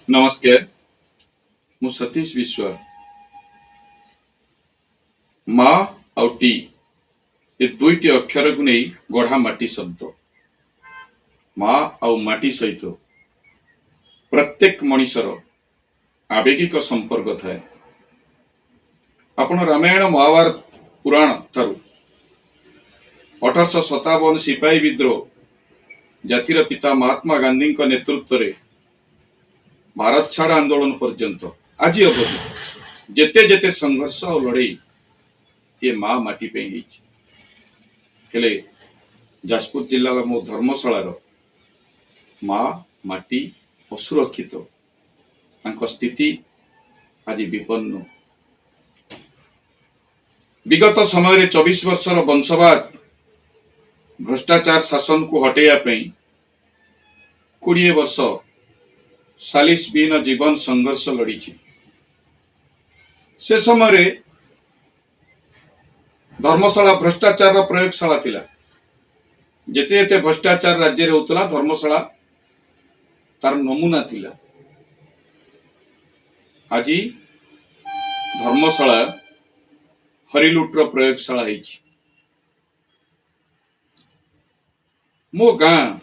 नमस्कार। मु सतीश विश्व। माँ आउ टी ए दुईटी अक्षर को नहीं गढ़ा माटी शब्द। माँ आउ माटी सहित प्रत्येक मनिषर आवेगिक संपर्क थाए। आपण रामायण महाभारत पुराण ठारू 1857 सिपाही विद्रोह जातिर पिता महात्मा गांधी नेतृत्व में भारत छाड़ आंदोलन पर्यंत आज अवधि जेते जेते संघर्ष और लड़ई ये माँ माटी पे हेले जाजपुर जिला मो धर्मशाला माँ माटी असुरक्षित स्थिति आज विपन्न। विगत समय 24 वर्षर वंशवाद भ्रष्टाचार शासन को हटेया 20 वर्ष सालिस बीन जीवन संघर्ष लड़ी। से समय धर्मशाला भ्रष्टाचार प्रयोगशाला थिला। जेते जेते भ्रष्टाचार राज्य रे होतला धर्मशाला तार नमूना थिला। आज धर्मशाला हरिलुट्र प्रयोगशाला है। मो गाँ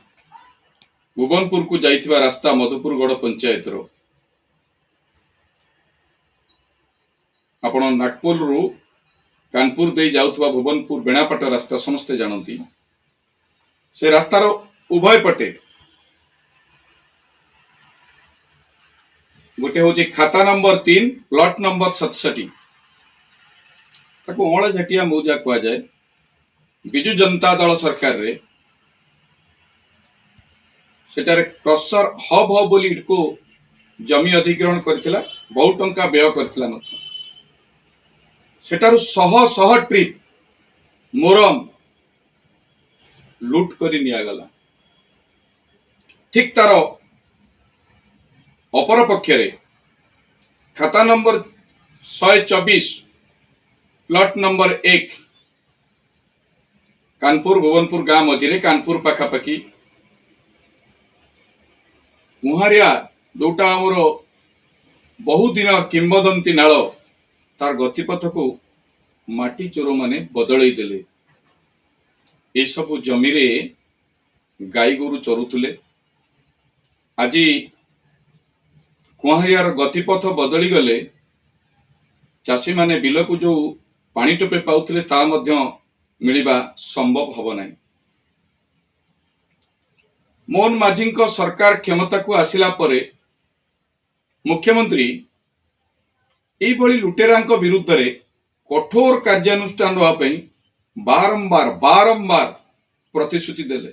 भुवनपुर को जाइथिबा रास्ता मधुपुरगढ़ पंचायत रो आपण नागपुर रु कानपुर दे जाउथबा भुवनपुर बेणापाट रास्ता समस्ते जानती। से रास्तार उभय पटे गोटे हूँ खाता नंबर 3 प्लॉट नंबर 67 ताको अण झाटिया मौजा कह जाए। विजु जनता दल सरकार रे सेटारे क्रसर हब हब बोली को जमी अधिग्रहण करथिला। बहुत टंका व्यय करथिला मत सेटारु शह शह ट्रिप मोरम लूट करी निया गला। ठीक तार अपर पक्षरे खाता नंबर 124 प्लॉट नंबर 1 कानपुर भुवनपुर गाँ मझे कानपुर पाखापाखि कुहारिया जोटा आमर बहु दिन किंबदंती नाल तार गतिपथ को माटी चोर माने बदलई देले। ये सब जमी रे गाई गोरु चरुथुले। आज कुहारियार गतिपथ बदली गले चाषी माने बिल को जो पानी टोपे पाउथले ता मध्य मिलिबा संभव हब नाही। मोहन माझी सरकार क्षमता को आसिला परे मुख्यमंत्री यही लुटेरा विरुद्ध रे कठोर कार्यानुष्ठान होगापी बारंबार बारंबार प्रतिश्रुति देले।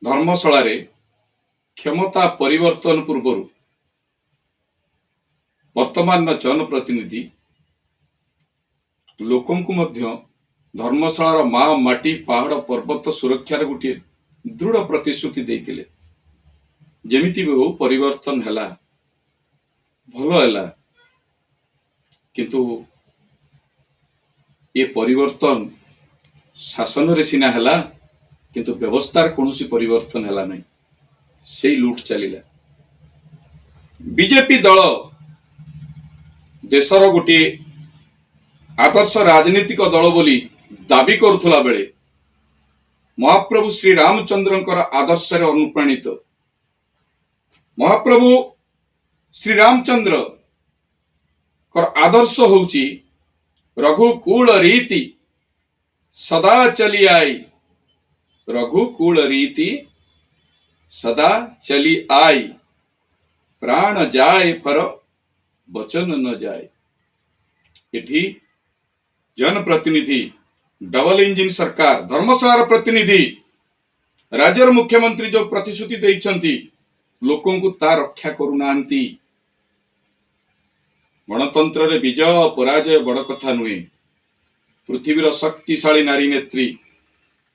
धर्मशाला रे क्षमता परिवर्तन पूर्व वर्तमान जनप्रतिनिधि लोकं को मध्य धर्मशाला माँ माटी पहाड़ पर्वत सुरक्षार गोटे दृढ़ प्रतिश्रुति देते। जेमिति भी हो परिवर्तन हैला भल हैला किंतु ये परिवर्तन शासन रे सिना हैला किंतु व्यवस्थार कौनसी परिवर्तन हैला नहीं। से लूट चलिला। बीजेपी दल देशर गोटे आदर्श राजनीतिक दल बोली दाबी करुला बेले महाप्रभु श्री रामचंद्र आदर्श अनुप्राणित महाप्रभु श्री रामचंद्र आदर्श होउची रघुकुल रीति सदा चली आई। रघुकुल रीति सदा चली आई प्राण जाए पर वचन न जाए। इठी जनप्रतिनिधि डबल इंजिन सरकार धर्मशाला प्रतिनिधि राज्यर मुख्यमंत्री जो प्रतिश्रुति देइछंती लोकों को ता रक्षा करुनांती। गणतंत्र रे विजय पराजय बड़ कथा नुहे। पृथ्वीर शक्तिशाली नारी नेत्री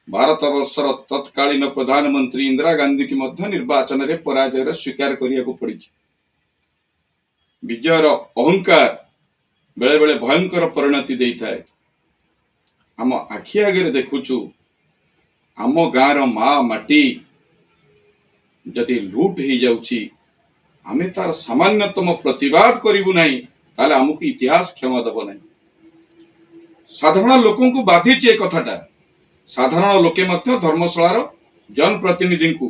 भारत वर्षर तत्कालीन प्रधानमंत्री इंदिरा गांधी की मध्य निर्वाचन रे पराजय स्वीकार करिया को पड़ी। विजयर अहंकार बेले बेले भयंकर परिणति देई थाए। आम आखि आगे देखुचु आम गाँव माँ माटी जदि लुट हो जाउची आमे तार सामान्यतम प्रतिवाद करिबु नाही ताले हमकु इतिहास क्षमा दब नाही। साधारण लोकों को बाधिची ए कथाटा। साधारण लोके मध्य धर्मशालार जनप्रतिनिधि को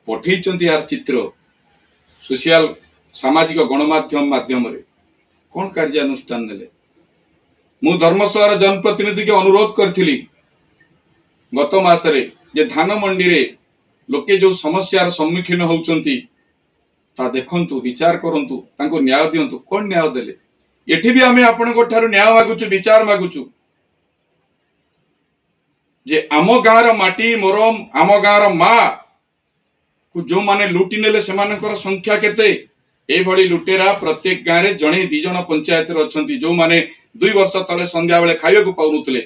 पठेइचंती यार चित्र सोशल सामाजिक गणमाध्यम माध्यम रे कौन कार्यानुष्ठान नेले। मु धर्मशालार जनप्रतिनिधि के अनुरोध करथिली गत मासरे जे धान मंडी रे लोके जो समस्यार सम्मुखीन होउचंती ता देखंतु विचार करंतु तांको न्याय दियंतु। कोन न्याय देले? एठी भी आमे आपनको ठारू न्याय मागुचु विचार मागुचु जे आम गाँर माटी मोरम आम गाँर मा को जो माने लुटी नेले सेमानकर संख्या केते? ए भली लुटेरा प्रत्येक गाँव रे जणे दी जण पंचायत रे अछंती जो माने 2 वर्ष तले संध्या बेले खाइबा को पाउनुतले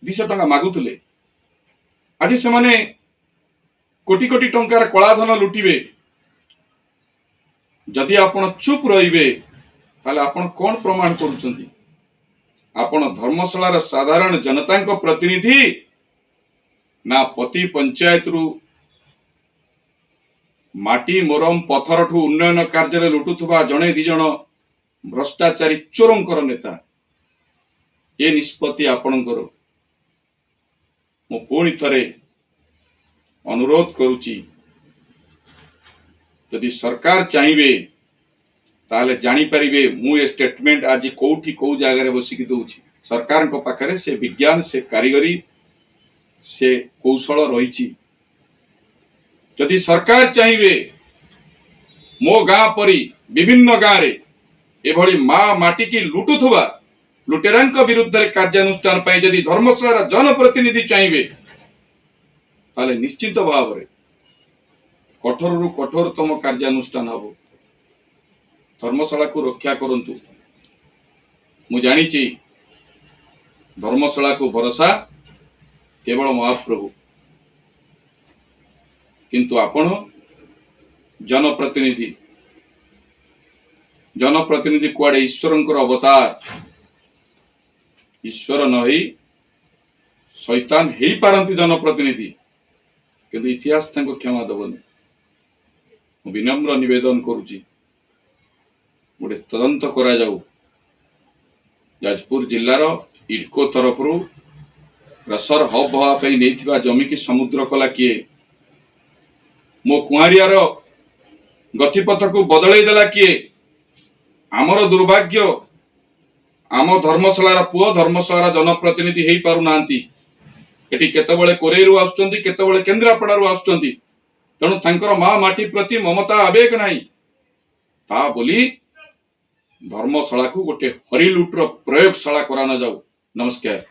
200 टका मागुतले। आज से माने कोटी कोटी टंकार कलाधन लुटिबे। जदि आपण चुप रहिबे ताले आपण कोन प्रमाण करूचंती? आपण धर्मशालार साधारण जनता को प्रतिनिधि ना पति पंचायत रु माटी मोरम पथर ठू उन्नयन कार्य लुटुथुबा जणे दी जण भ्रष्टाचारी चोरंकर नेता? ए निष्पत्ति आपणकर मो पुणी थरे अनुरोध करुची यदि सरकार चाहिए ताले जानी परिबे मु ए स्टेटमेंट आज कोठी को जगह रे बसिकी दउची। सरकार को पाखरे से विज्ञान से कारीगरी से कौशल रही। यदि सरकार चाहिए मो गाँ परी विभिन्न गाँव रे एभली माँ माटी की लुटुथुबा लुटेरांक विरुद्ध रे कार्यानुष्ठान पाई यदि धर्मशाला जनप्रतिनिधि चाहिए ताले निश्चित भाव रे कठोर रु कठोरतम कार्यानुष्ठान हबो। धर्मशाला को रक्षा करंतु। मु जानिची धर्मशाला को भरोसा केवल महाप्रभु, किंतु आपण जनप्रतिनिधि जनप्रतिनिधि कुआडे ईश्वरंकर अवतार। ईश्वर नही शैतान हेई पारंती जनप्रतिनिधि, किंतु इतिहास तांको क्षमा दबनी। मु विनम्र निवेदन करुची गोटे तदंत करा जाऊ। जाजपुर जिल्लार इडको तरफरु क्रसर हब हवा पे नैथिबा जमी की समुद्र कला किए? मो कुआरियार गतिपथ को बदलै देला किए? आमर दुर्भाग्य आम धर्मशालार पुओ धर्मशालार जनप्रतिनिधि हेई पारु नांती। एटी केतेबेले कोरेरु आसुचंती, केतेबेले केन्द्रापड़ारु आसुचंती। तेणु तांकर माँ माटी प्रति ममता आवेग नाही ता बोली धर्मशाला को गोटे हरिलुट्र प्रयोगशाला करा न जाऊ। नमस्कार।